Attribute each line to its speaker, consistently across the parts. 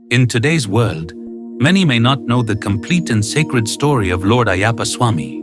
Speaker 1: In today's world, many may not know the complete and sacred story of Lord Ayyappa Swamy,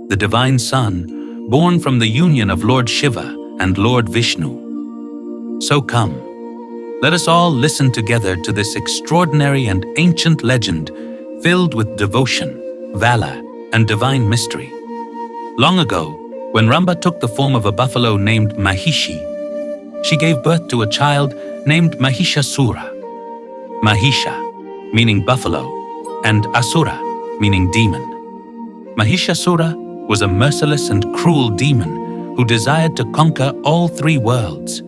Speaker 1: the divine son born from the union of Lord Shiva and Lord Vishnu. So come, let us all listen together to this extraordinary and ancient legend filled with devotion, valor, and divine mystery. Long ago, when Ramba took the form of a buffalo named Mahishi, she gave birth to a child named Mahishasura. Mahisha, meaning buffalo, and Asura, meaning demon. Mahishasura was a merciless and cruel demon who desired to conquer all three worlds.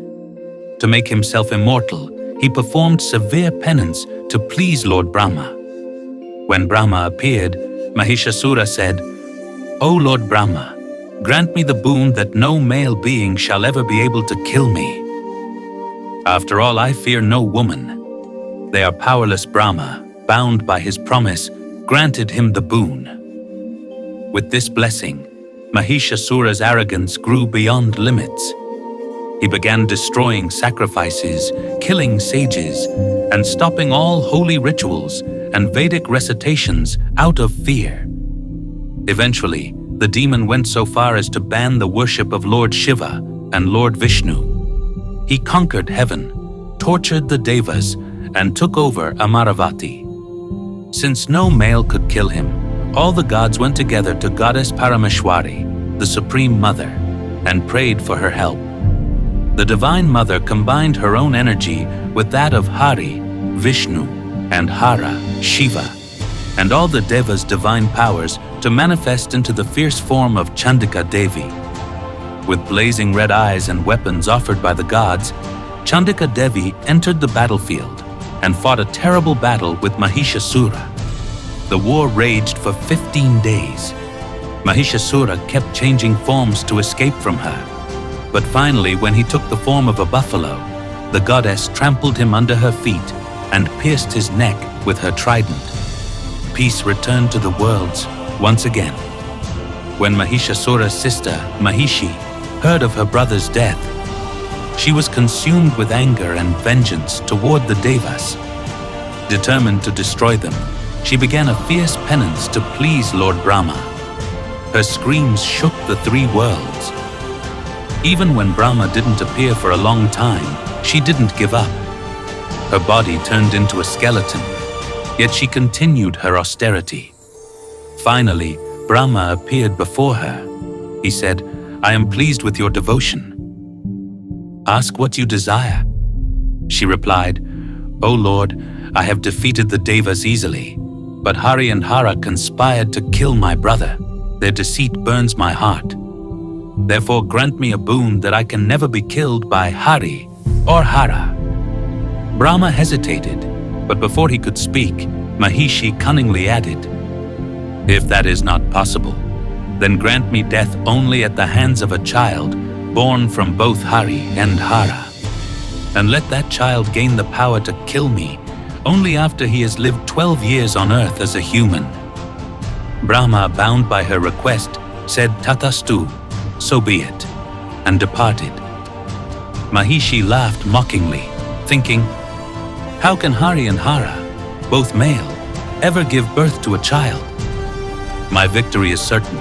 Speaker 1: To make himself immortal, he performed severe penance to please Lord Brahma. When Brahma appeared, Mahishasura said, "O Lord Brahma, grant me the boon that no male being shall ever be able to kill me. After all, I fear no woman." The powerless Brahma, bound by his promise, granted him the boon. With this blessing, Mahishasura's arrogance grew beyond limits. He began destroying sacrifices, killing sages, and stopping all holy rituals and Vedic recitations out of fear. Eventually, the demon went so far as to ban the worship of Lord Shiva and Lord Vishnu. He conquered heaven, tortured the Devas, and took over Amaravati. Since no male could kill him, all the gods went together to Goddess Parameshwari, the Supreme Mother, and prayed for her help. The Divine Mother combined her own energy with that of Hari, Vishnu, and Hara, Shiva, and all the Devas' divine powers to manifest into the fierce form of Chandika Devi. With blazing red eyes and weapons offered by the gods, Chandika Devi entered the battlefield and fought a terrible battle with Mahishasura. The war raged for 15 days. Mahishasura kept changing forms to escape from her. But finally, when he took the form of a buffalo, the goddess trampled him under her feet and pierced his neck with her trident. Peace returned to the worlds once again. When Mahishasura's sister, Mahishi, heard of her brother's death, she was consumed with anger and vengeance toward the Devas. Determined to destroy them, she began a fierce penance to please Lord Brahma. Her screams shook the three worlds. Even when Brahma didn't appear for a long time, she didn't give up. Her body turned into a skeleton, yet she continued her austerity. Finally, Brahma appeared before her. He said, "I am pleased with your devotion. Ask what you desire." She replied, "O Lord, I have defeated the Devas easily, but Hari and Hara conspired to kill my brother. Their deceit burns my heart. Therefore grant me a boon that I can never be killed by Hari or Hara." Brahma hesitated, but before he could speak, Mahishi cunningly added, "If that is not possible, then grant me death only at the hands of a child born from both Hari and Hara. And let that child gain the power to kill me only after he has lived 12 years on earth as a human." Brahma, bound by her request, said "Tathastu," so be it, and departed. Mahishi laughed mockingly, thinking, "How can Hari and Hara, both male, ever give birth to a child? My victory is certain."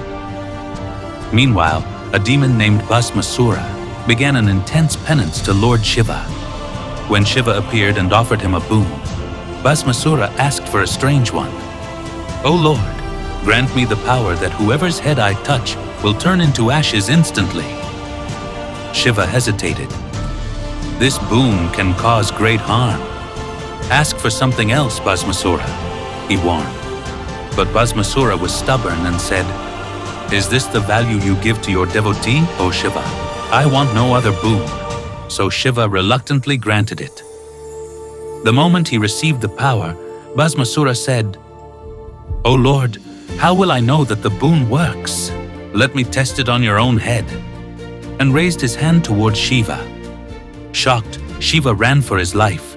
Speaker 1: Meanwhile, a demon named Bhasmasura began an intense penance to Lord Shiva. When Shiva appeared and offered him a boon, Bhasmasura asked for a strange one. "O Lord, grant me the power that whoever's head I touch will turn into ashes instantly." Shiva hesitated. "This boon can cause great harm. Ask for something else, Bhasmasura," he warned. But Bhasmasura was stubborn and said, "Is this the value you give to your devotee, O Shiva? I want no other boon." So Shiva reluctantly granted it. The moment he received the power, Bhasmasura said, "O Lord, how will I know that the boon works? Let me test it on your own head," and raised his hand toward Shiva. Shocked, Shiva ran for his life.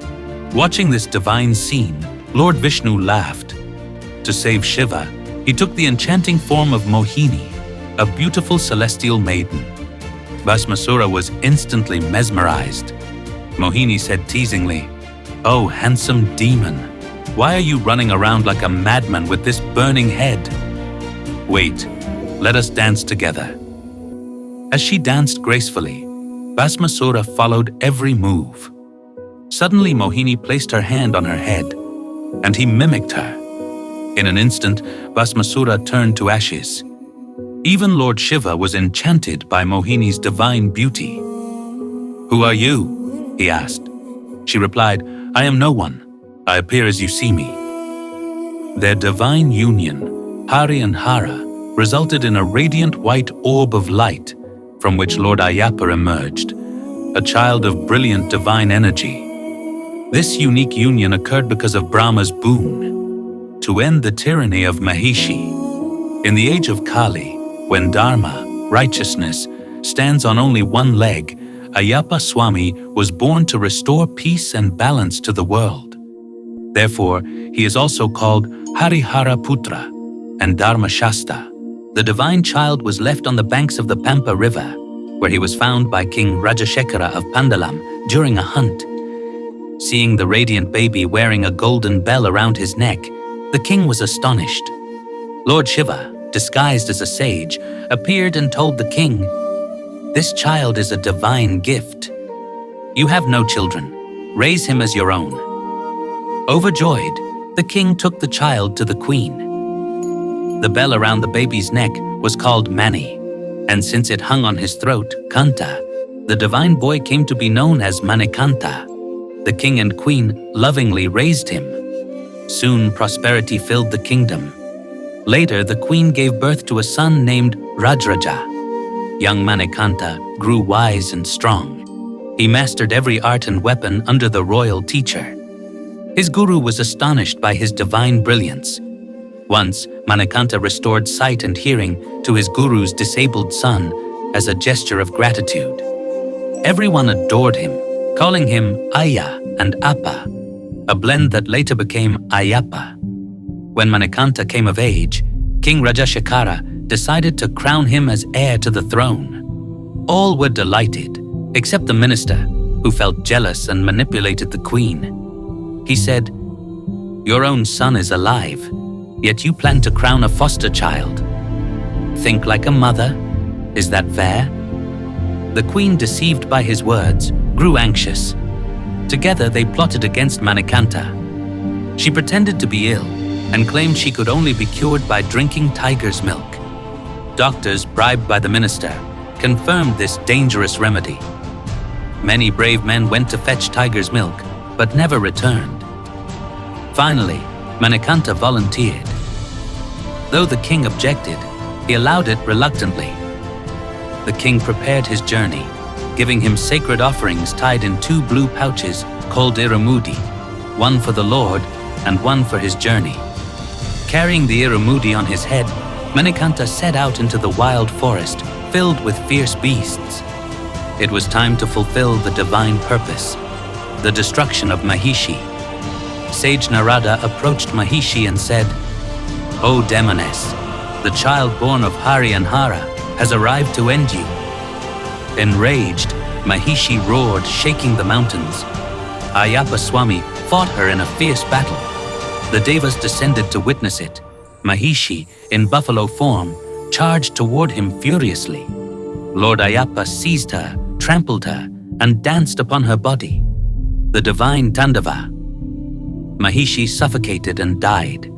Speaker 1: Watching this divine scene, Lord Vishnu laughed. To save Shiva, he took the enchanting form of Mohini, a beautiful celestial maiden. Bhasmasura was instantly mesmerized. Mohini said teasingly, "Oh, handsome demon, why are you running around like a madman with this burning head? Wait, let us dance together." As she danced gracefully, Bhasmasura followed every move. Suddenly Mohini placed her hand on her head, and he mimicked her. In an instant, Bhasmasura turned to ashes. Even Lord Shiva was enchanted by Mohini's divine beauty. "Who are you?" he asked. She replied, "I am no one. I appear as you see me." Their divine union, Hari and Hara, resulted in a radiant white orb of light from which Lord Ayyappa emerged, a child of brilliant divine energy. This unique union occurred because of Brahma's boon, to end the tyranny of Mahishi. In the age of Kali, when Dharma, righteousness, stands on only one leg, Ayyappa Swamy was born to restore peace and balance to the world. Therefore, he is also called Harihara Putra and Dharma Shasta. The divine child was left on the banks of the Pampa River, where he was found by King Rajashekhara of Pandalam during a hunt. Seeing the radiant baby wearing a golden bell around his neck, the king was astonished. Lord Shiva, disguised as a sage, appeared and told the king, "This child is a divine gift. You have no children. Raise him as your own." Overjoyed, the king took the child to the queen. The bell around the baby's neck was called Mani, and since it hung on his throat, Kanta, the divine boy came to be known as Manikanta. The king and queen lovingly raised him. Soon prosperity filled the kingdom. Later, the queen gave birth to a son named Rajraja. Young Manikanta grew wise and strong. He mastered every art and weapon under the royal teacher. His guru was astonished by his divine brilliance. Once, Manikanta restored sight and hearing to his guru's disabled son as a gesture of gratitude. Everyone adored him, calling him Ayya and Appa, a blend that later became Ayappa. When Manikanta came of age, King Rajashekhara decided to crown him as heir to the throne. All were delighted, except the minister, who felt jealous and manipulated the queen. He said, "Your own son is alive, yet you plan to crown a foster child. Think like a mother? Is that fair?" The queen, deceived by his words, grew anxious. Together they plotted against Manikanta. She pretended to be ill and claimed she could only be cured by drinking tiger's milk. Doctors, bribed by the minister, confirmed this dangerous remedy. Many brave men went to fetch tiger's milk, but never returned. Finally, Manikanta volunteered. Though the king objected, he allowed it reluctantly. The king prepared his journey, giving him sacred offerings tied in 2 blue pouches called irumudi, one for the Lord and one for his journey. Carrying the irumudi on his head, Manikanta set out into the wild forest filled with fierce beasts. It was time to fulfill the divine purpose, the destruction of Mahishi. Sage Narada approached Mahishi and said, "O demoness, the child born of Hari and Hara has arrived to end you." Enraged, Mahishi roared, shaking the mountains. Ayyappa Swamy fought her in a fierce battle. The Devas descended to witness it. Mahishi, in buffalo form, charged toward him furiously. Lord Ayyappa seized her, trampled her, and danced upon her body. The divine Tandava. Mahishi suffocated and died.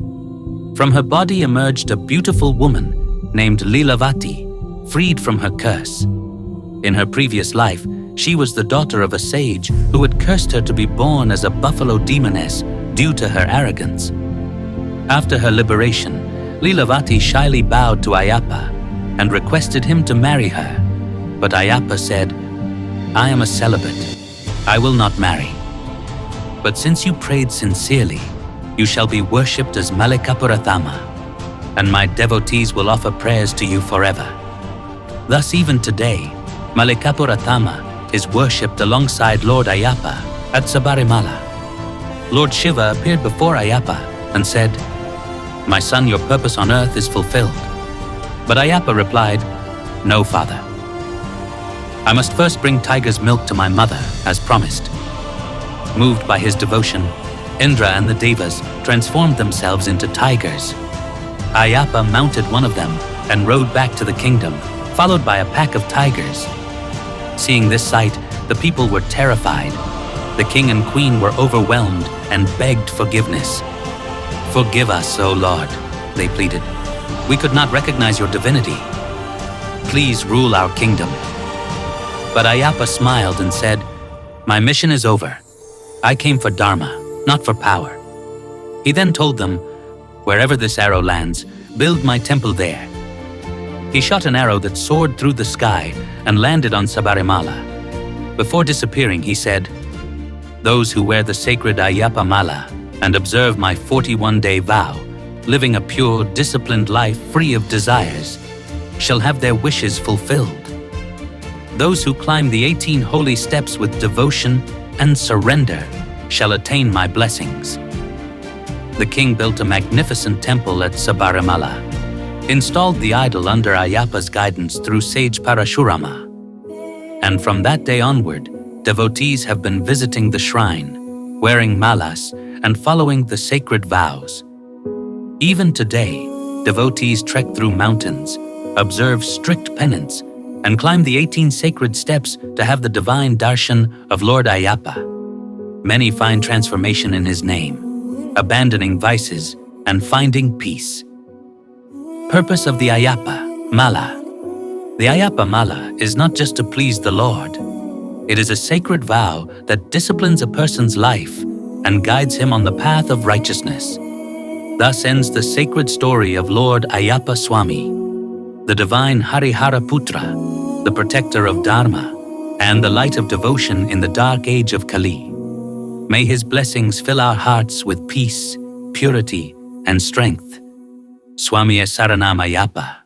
Speaker 1: From her body emerged a beautiful woman named Lilavati, freed from her curse. In her previous life, she was the daughter of a sage who had cursed her to be born as a buffalo demoness due to her arrogance. After her liberation, Lilavati shyly bowed to Ayappa and requested him to marry her. But Ayappa said, "I am a celibate. I will not marry. But since you prayed sincerely, you shall be worshipped as Malikapuratama, and my devotees will offer prayers to you forever." Thus even today, Malikapuratama is worshipped alongside Lord Ayyappa at Sabarimala. Lord Shiva appeared before Ayappa and said, "My son, your purpose on earth is fulfilled." But Ayappa replied, "No, father. I must first bring tiger's milk to my mother, as promised." Moved by his devotion, Indra and the Devas transformed themselves into tigers. Ayappa mounted one of them and rode back to the kingdom, followed by a pack of tigers. Seeing this sight, the people were terrified. The king and queen were overwhelmed and begged forgiveness. "Forgive us, O Lord," they pleaded. "We could not recognize your divinity. Please rule our kingdom." But Ayappa smiled and said, "My mission is over. I came for Dharma, not for power." He then told them, "Wherever this arrow lands, build my temple there." He shot an arrow that soared through the sky and landed on Sabarimala. Before disappearing, he said, "Those who wear the sacred Ayappa mala and observe my 41-day vow, living a pure, disciplined life free of desires, shall have their wishes fulfilled. Those who climb the 18 holy steps with devotion and surrender shall attain my blessings." The king built a magnificent temple at Sabarimala, installed the idol under Ayappa's guidance through sage Parashurama. And from that day onward, devotees have been visiting the shrine, wearing malas, and following the sacred vows. Even today, devotees trek through mountains, observe strict penance, and climb the 18 sacred steps to have the divine darshan of Lord Ayyappa. Many find transformation in his name, abandoning vices and finding peace. Purpose of the Ayappa Mala. The Ayappa Mala is not just to please the Lord. It is a sacred vow that disciplines a person's life and guides him on the path of righteousness. Thus ends the sacred story of Lord Ayyappa Swamy, the divine Harihara Putra, the protector of Dharma, and the light of devotion in the dark age of Kali. May his blessings fill our hearts with peace, purity, and strength. Swamy Saranam Ayappa.